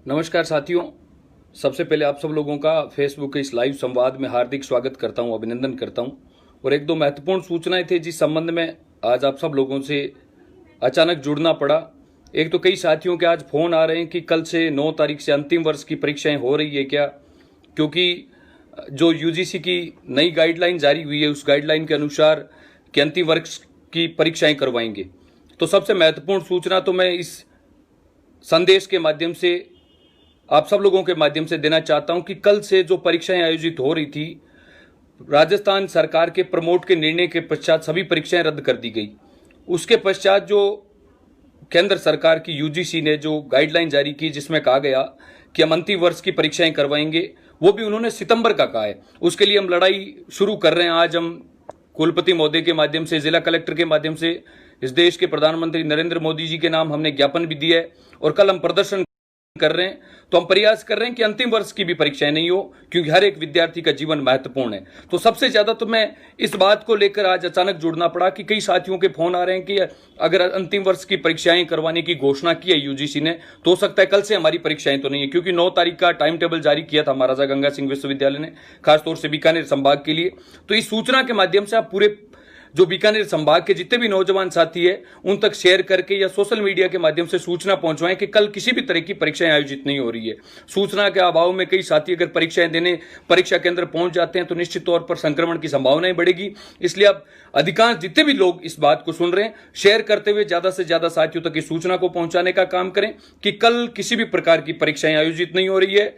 नमस्कार साथियों। सबसे पहले आप सब लोगों का फेसबुक के इस लाइव संवाद में हार्दिक स्वागत करता हूं, अभिनंदन करता हूं। और एक दो महत्वपूर्ण सूचनाएं थी जिस संबंध में आज आप सब लोगों से अचानक जुड़ना पड़ा। एक तो कई साथियों के आज फोन आ रहे हैं कि कल से 9 तारीख से अंतिम वर्ष की परीक्षाएं हो रही है क्या, क्योंकि जो यूजीसी की नई गाइडलाइन जारी हुई है उस गाइडलाइन के अनुसार कि अंतिम वर्ष की परीक्षाएं करवाएंगे। तो सबसे महत्वपूर्ण सूचना तो मैं इस संदेश के माध्यम से आप सब लोगों के माध्यम से देना चाहता हूं कि कल से जो परीक्षाएं आयोजित हो रही थी, राजस्थान सरकार के प्रमोट के निर्णय के पश्चात सभी परीक्षाएं रद्द कर दी गई। उसके पश्चात जो केंद्र सरकार की यूजीसी ने जो गाइडलाइन जारी की जिसमें कहा गया कि हम अंतिम वर्ष की परीक्षाएं करवाएंगे, वो भी उन्होंने सितंबर का कहा है। उसके लिए हम लड़ाई शुरू कर रहे हैं। आज हम कुलपति महोदय के माध्यम से, जिला कलेक्टर के माध्यम से इस देश के प्रधानमंत्री नरेंद्र मोदी जी के नाम हमने ज्ञापन भी दिया है और कल हम प्रदर्शन कर रहे हैं। तो हम प्रयास कर रहे हैं कि अंतिम वर्ष की भी परीक्षाएं नहीं हो, क्योंकि हर एक विद्यार्थी का जीवन महत्वपूर्ण है। तो सबसे ज्यादा तो मैं इस बात को लेकर आज अचानक जुड़ना पड़ा कि कई साथियों के फोन आ रहे हैं कि अगर अंतिम वर्ष की परीक्षाएं करवाने की घोषणा की है यूजीसी ने, तो हो सकता है कल से हमारी परीक्षाएं तो नहीं है, क्योंकि 9 तारीख का टाइम टेबल जारी किया था महाराजा गंगा सिंह विश्वविद्यालय ने, खासतौर से बीकानेर संभाग के लिए। तो इस सूचना के माध्यम से आप पूरे जो बीकानेर संभाग के जितने भी नौजवान साथी है उन तक शेयर करके या सोशल मीडिया के माध्यम से सूचना पहुंचवाएं कि कल किसी भी तरह की परीक्षाएं आयोजित नहीं हो रही है। सूचना के अभाव में कई साथी अगर परीक्षाएं देने परीक्षा केंद्र पहुंच जाते हैं तो निश्चित तौर पर संक्रमण की संभावनाएं बढ़ेगी। इसलिए अब अधिकांश जितने भी लोग इस बात को सुन रहे हैं, शेयर करते हुए ज्यादा से ज्यादा साथियों तक इस सूचना को पहुंचाने का काम करें कि कल किसी भी प्रकार की परीक्षाएं आयोजित नहीं हो रही है।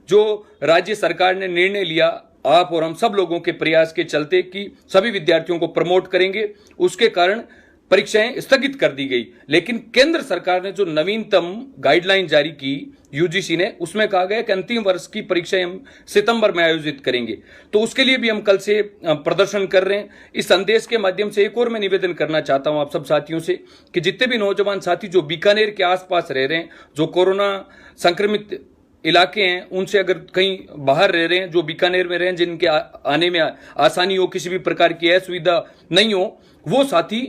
जो राज्य सरकार ने निर्णय लिया, आप और हम सब लोगों के प्रयास के चलते कि सभी विद्यार्थियों को प्रमोट करेंगे, उसके कारण परीक्षाएं स्थगित कर दी गई। लेकिन केंद्र सरकार ने जो नवीनतम गाइडलाइन जारी की यूजीसी ने, उसमें कहा गया कि अंतिम वर्ष की परीक्षाएं हम सितंबर में आयोजित करेंगे। तो उसके लिए भी हम कल से प्रदर्शन कर रहे हैं। इस संदेश के माध्यम से एक और मैं निवेदन करना चाहता हूं आप सब साथियों से कि जितने भी नौजवान साथी जो बीकानेर के आसपास रह रहे हैं, जो कोरोना संक्रमित इलाके हैं, उनसे अगर कहीं बाहर रह रहे हैं, जो बीकानेर में रहे हैं, जिनके आने में आसानी हो, किसी भी प्रकार की असुविधा नहीं हो, वो साथी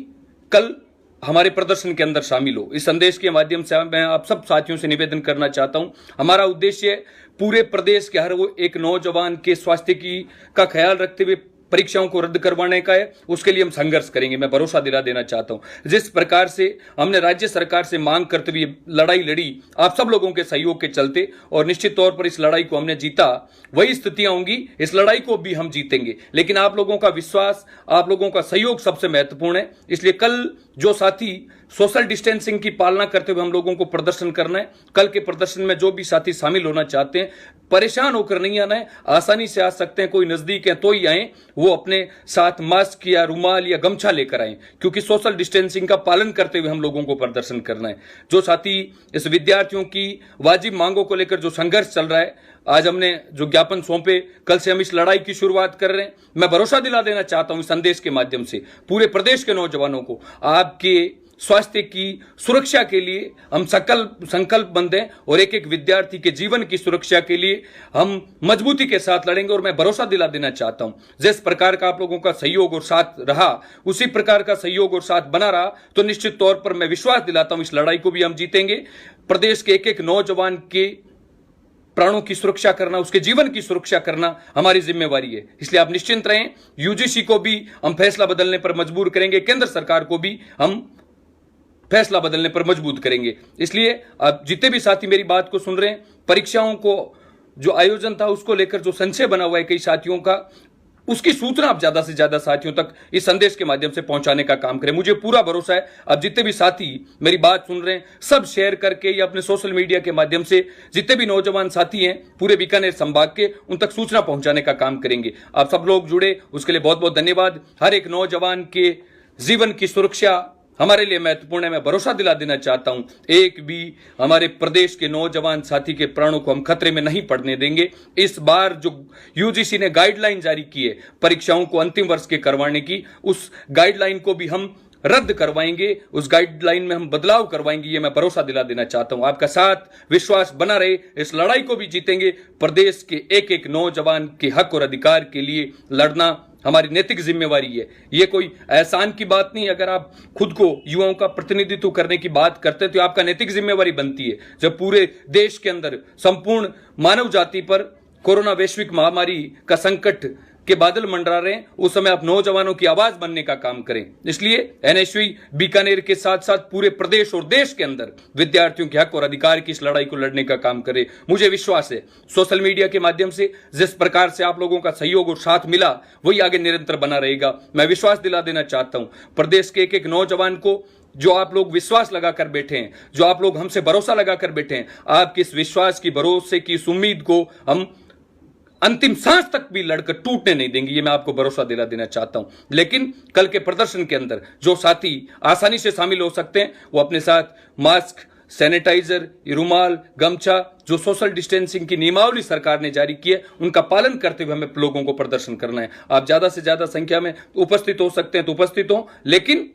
कल हमारे प्रदर्शन के अंदर शामिल हो। इस संदेश के माध्यम से मैं आप सब साथियों से निवेदन करना चाहता हूं, हमारा उद्देश्य पूरे प्रदेश के हर वो एक नौजवान के स्वास्थ्य की का ख्याल रखते हुए परीक्षाओं को रद्द करवाने का है। उसके लिए हम संघर्ष करेंगे। मैं भरोसा दिला देना चाहता हूं, जिस प्रकार से हमने राज्य सरकार से मांग करते हुए लड़ाई लड़ी आप सब लोगों के सहयोग के चलते, और निश्चित तौर पर इस लड़ाई को हमने जीता, वही स्थितियां होंगी, इस लड़ाई को भी हम जीतेंगे। लेकिन आप लोगों का विश्वास, आप लोगों का सहयोग सबसे महत्वपूर्ण है। इसलिए कल जो साथी सोशल डिस्टेंसिंग की पालना करते हुए हम लोगों को प्रदर्शन करना है, कल के प्रदर्शन में जो भी साथी शामिल होना चाहते हैं, परेशान होकर नहीं आना है, आसानी से आ सकते हैं। कोई नजदीक है तो ही आए, वो अपने साथ मास्क या रुमाल या गमछा लेकर आए, क्योंकि सोशल डिस्टेंसिंग का पालन करते हुए हम लोगों को प्रदर्शन करना है। जो साथी इस विद्यार्थियों की वाजिब मांगों को लेकर जो संघर्ष चल रहा है, आज हमने जो ज्ञापन सौंपे, कल से हम इस लड़ाई की शुरुआत कर रहे हैं। मैं भरोसा दिला देना चाहता हूं इस संदेश के माध्यम से पूरे प्रदेश के नौजवानों को, आपके स्वास्थ्य की सुरक्षा के लिए हम संकल्पबद्ध हैं और एक एक विद्यार्थी के जीवन की सुरक्षा के लिए हम मजबूती के साथ लड़ेंगे। और मैं भरोसा दिला देना चाहता हूं, जिस प्रकार का आप लोगों का सहयोग और साथ रहा, उसी प्रकार का सहयोग और साथ बना रहा, तो निश्चित तौर पर मैं विश्वास दिलाता हूं इस लड़ाई को भी हम जीतेंगे। प्रदेश के एक एक नौजवान के प्राणों की सुरक्षा करना, उसके जीवन की सुरक्षा करना हमारी जिम्मेवारी है। इसलिए आप निश्चिंत रहें। यूजीसी को भी हम फैसला बदलने पर मजबूर करेंगे, केंद्र सरकार को भी हम फैसला बदलने पर मजबूत करेंगे। इसलिए अब जितने भी साथी मेरी बात को सुन रहे हैं, परीक्षाओं को जो आयोजन था उसको लेकर जो संशय बना हुआ है कई साथियों का, उसकी सूचना आप ज्यादा से ज्यादा साथियों तक इस संदेश के माध्यम से पहुंचाने का काम करें। मुझे पूरा भरोसा है अब जितने भी साथी मेरी बात सुन रहे हैं, सब शेयर करके या अपने सोशल मीडिया के माध्यम से जितने भी नौजवान साथी हैं पूरे बीकानेर संभाग के, उन तक सूचना पहुंचाने का काम करेंगे। आप सब लोग जुड़े, उसके लिए बहुत बहुत धन्यवाद। हर एक नौजवान के जीवन की सुरक्षा हमारे लिए महत्वपूर्ण है। मैं भरोसा दिला देना चाहता हूं, एक भी हमारे प्रदेश के नौजवान साथी के प्राणों को हम खतरे में नहीं पड़ने देंगे। इस बार जो यूजीसी ने गाइडलाइन जारी की है परीक्षाओं को अंतिम वर्ष के करवाने की, उस गाइडलाइन को भी हम रद्द करवाएंगे, उस गाइडलाइन में हम बदलाव करवाएंगे। ये मैं भरोसा दिला देना चाहता हूं। आपका साथ विश्वास बना रहे, इस लड़ाई को भी जीतेंगे। प्रदेश के एक एक नौजवान के हक और अधिकार के लिए लड़ना हमारी नैतिक जिम्मेवारी है। ये कोई एहसान की बात नहीं। अगर आप खुद को युवाओं का प्रतिनिधित्व करने की बात करते हैं तो आपका नैतिक जिम्मेवारी बनती है। जब पूरे देश के अंदर संपूर्ण मानव जाति पर कोरोना वैश्विक महामारी का संकट के बादल मंडरा रहे हैं, उस समय आप नौजवानों की आवाज बनने का काम करें। इसलिए एनएसयूई बीकानेर के साथ साथ पूरे प्रदेश और देश के अंदर विद्यार्थियों के हक और अधिकार की इस लड़ाई को लड़ने का काम करे। मुझे विश्वास है सोशल मीडिया के माध्यम से जिस प्रकार से आप लोगों का सहयोग और साथ मिला वही आगे निरंतर बना रहेगा। मैं विश्वास दिला देना चाहता हूं प्रदेश के एक एक नौजवान को, जो आप लोग विश्वास लगाकर बैठे हैं, जो आप लोग हमसे भरोसा लगाकर बैठे हैं, आपकी इस विश्वास की, भरोसे की, इस उम्मीद को हम अंतिम सांस तक भी लड़कर टूटने नहीं देंगे। ये मैं आपको भरोसा दिला देना चाहता हूं। लेकिन कल के प्रदर्शन के अंदर जो साथी आसानी से शामिल हो सकते हैं वो अपने साथ मास्क, सैनिटाइजर, रुमाल, गमछा, जो सोशल डिस्टेंसिंग की नियमावली सरकार ने जारी की है उनका पालन करते हुए हमें लोगों को प्रदर्शन करना है। आप ज्यादा से ज्यादा संख्या में उपस्थित हो सकते हैं तो उपस्थित हो, लेकिन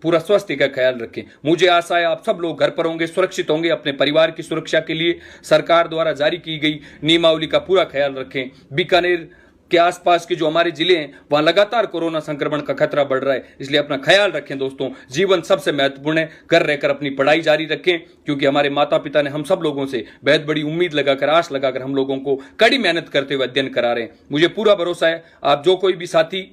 पूरा स्वास्थ्य का ख्याल रखें। मुझे आशा है आप सब लोग घर पर होंगे, सुरक्षित होंगे। अपने परिवार की सुरक्षा के लिए सरकार द्वारा जारी की गई नियमावली का पूरा ख्याल रखें। बीकानेर के आसपास के जो हमारे जिले हैं वहां लगातार कोरोना संक्रमण का खतरा बढ़ रहा है, इसलिए अपना ख्याल रखें दोस्तों। जीवन सबसे महत्वपूर्ण है। घर रहकर अपनी पढ़ाई जारी रखें, क्योंकि हमारे माता पिता ने हम सब लोगों से बेहद बड़ी उम्मीद लगाकर, आश लगाकर हम लोगों को कड़ी मेहनत करते हुए अध्ययन करा रहे हैं। मुझे पूरा भरोसा है आप जो कोई भी साथी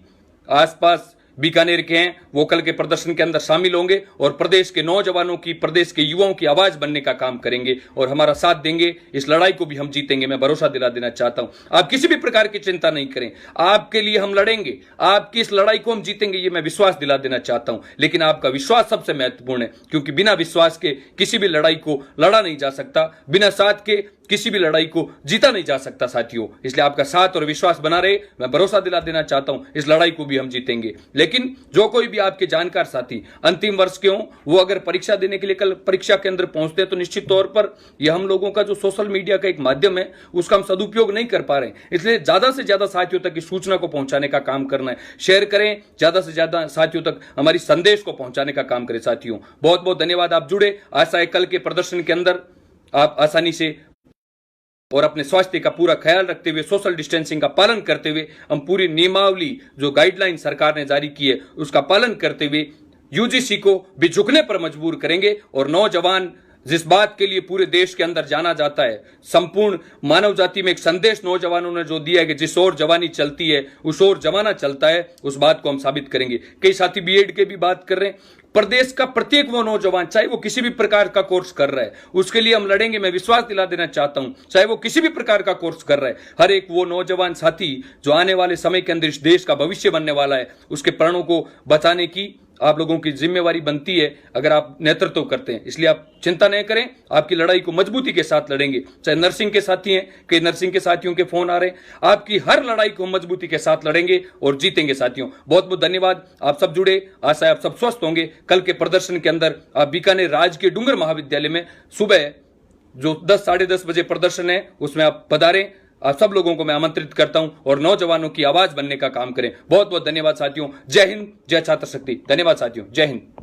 आसपास बीकानेर के हैं वो कल के प्रदर्शन के अंदर शामिल होंगे और प्रदेश के नौजवानों की, प्रदेश के युवाओं की आवाज बनने का काम करेंगे और हमारा साथ देंगे। इस लड़ाई को भी हम जीतेंगे, मैं भरोसा दिला देना चाहता हूं। आप किसी भी प्रकार की चिंता नहीं करें, आपके लिए हम लड़ेंगे, आपकी इस लड़ाई को हम जीतेंगे, ये मैं विश्वास दिला देना चाहता हूं। लेकिन आपका विश्वास सबसे महत्वपूर्ण है, क्योंकि बिना विश्वास के किसी भी लड़ाई को लड़ा नहीं जा सकता, बिना साथ के किसी भी लड़ाई को जीता नहीं जा सकता साथियों। इसलिए आपका साथ और विश्वास बना रहे, मैं भरोसा दिला देना चाहता हूं इस लड़ाई को भी हम जीतेंगे। लेकिन जो कोई भी आपके जानकार साथी अंतिम वर्ष के हों, वो अगर परीक्षा देने के लिए कल परीक्षा केंद्र पहुंचते हैं तो निश्चित तौर पर यह हम लोगों का जो सोशल मीडिया का एक माध्यम है उसका हम सदुपयोग नहीं कर पा रहे हैं। इसलिए ज्यादा से ज्यादा साथियों तक इस सूचना को पहुंचाने का काम करना है। शेयर करें, ज्यादा से ज्यादा साथियों तक हमारी संदेश को पहुंचाने का काम करें साथियों। बहुत बहुत धन्यवाद, आप जुड़े। आशा है कल के प्रदर्शन के अंदर आप आसानी से और अपने स्वास्थ्य का पूरा ख्याल रखते हुए, सोशल डिस्टेंसिंग का पालन करते हुए, हम पूरी नियमावली जो गाइडलाइन सरकार ने जारी की है उसका पालन करते हुए यूजीसी को भी झुकने पर मजबूर करेंगे। और नौजवान जिस बात के लिए पूरे देश के अंदर जाना जाता है, संपूर्ण मानव जाति में एक संदेश नौजवानों ने जो दिया है कि जिस ओर जवानी चलती है उस ओर जमाना चलता है, उस बात को हम साबित करेंगे। कई साथी बीएड के भी बात कर रहे हैं। प्रदेश का प्रत्येक वो नौजवान, चाहे वो किसी भी प्रकार का कोर्स कर रहा है, उसके लिए हम लड़ेंगे। मैं विश्वास दिला देना चाहता हूं, चाहे वो किसी भी प्रकार का कोर्स कर रहा है, हर एक वो नौजवान साथी जो आने वाले समय के अंदर इस देश का भविष्य बनने वाला है, उसके प्राणों को बचाने की आप लोगों की जिम्मेवारी बनती है अगर आप नेतृत्व करते हैं। इसलिए आप चिंता नहीं करें, आपकी लड़ाई को मजबूती के साथ लड़ेंगे। चाहे नर्सिंग के साथी हैं, कई नर्सिंग के साथियों के फोन आ रहे हैं, आपकी हर लड़ाई को मजबूती के साथ लड़ेंगे और जीतेंगे साथियों। बहुत बहुत धन्यवाद, आप सब जुड़े। आशा है आप सब स्वस्थ होंगे। कल के प्रदर्शन के अंदर आप बीकानेर राजकीय डूंगर महाविद्यालय में सुबह जो 10 साढ़े 10 बजे प्रदर्शन है उसमें आप पधारें। आप सब लोगों को मैं आमंत्रित करता हूं और नौजवानों की आवाज बनने का काम करें। बहुत बहुत धन्यवाद साथियों। जय हिंद, जय छात्र शक्ति। धन्यवाद साथियों, जय हिंद।